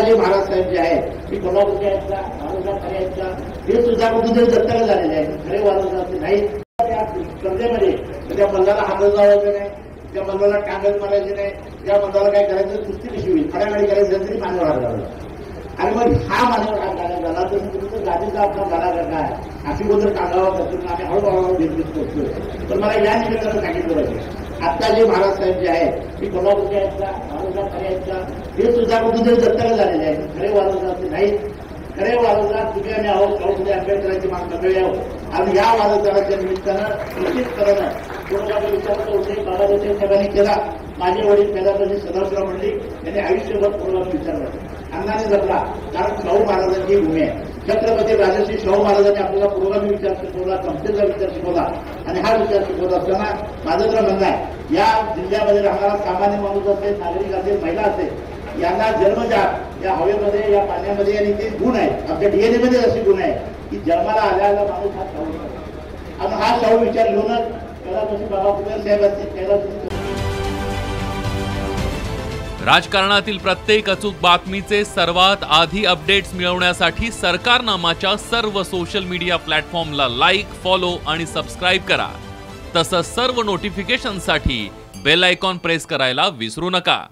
जे महाराज साहेब जे आहेत की कोल्हापूरचे आहेत का वारसदार खरे आहेत का हे सुद्धा कुठेतरी दत्तक झालेले आहेत. खरे वारसदार नाही. त्या स्पर्धेमध्ये त्या मल्लाला हातच लावायचं नाही, त्या मल्लाला टांगल मारायचे नाही, त्या मल्लाला काय करायचं कुस्ती कशी होईल खड्याखाडी करायचं तरी मान्यवर हात घालायला. आणि मग हा मान्यवर हात घालायला झाला तर तुमचं गादीचा आपला गाडा काय अशी गोष्ट टांगावा करतो आम्ही हळूहळू घेतलीच करतोय. पण मला या निमित्तानं सांगितलं पाहिजे आता जे महाराज साहेब जे आहेत की कोल्हापूरचे आहेत का वारसदार खरे आहेत का हे सुद्धा कुठेतरी दत्तक झालेले आहेत. खरे वारसदार नाही. खरे वारसदार तुम्ही आम्ही आहोत शाहू आंबेडकरांची मंडळी आहोत. आणि या वारसदाराच्या निमित्तानं निश्चितपणानं कोणाचा विचार उल्लेख बाबासाहेब साहेबांनी केला. माझे वडील पहिल्यापासून सदाशिवराव मंडळी यांनी आयुष्यभर कोणाला विचारलं अण्णाने जपला. कारण शाहू महाराजांची भूमी आहे. छत्रपती राजर्षी शाहू महाराजांनी आपल्याला पुरोगामी विचार शिकवला, समतेचा विचार शिकवला. आणि हा विचार शिकवत असताना माझं तर म्हणणं आहे या जिल्ह्यामध्ये राहणारा सामान्य माणूस असेल, नागरिक असेल, महिला असेल यांना जन्मजात या हवेमध्ये या पाण्यामध्ये आणि ते गुण आहेत. आमच्या डीएनए मध्ये असे गुण आहे की जन्माला आल्याला माणूस हा शाहू आणि हा शाहू विचार घेऊनच पहिल्यापासून बाबा पुणे साहेब असतील पहिल्यापासून राजकारणातील प्रत्येक अचूक बातमीचे सर्वात आधी अपडेट्स मिळवण्यासाठी सरकारनामाच्या सर्व सोशल मीडिया प्लॅटफॉर्मला लाईक, फॉलो आणि सबस्क्राईब करा. तसंच सर्व नोटिफिकेशनसाठी बेल आयकॉन प्रेस करायला विसरू नका.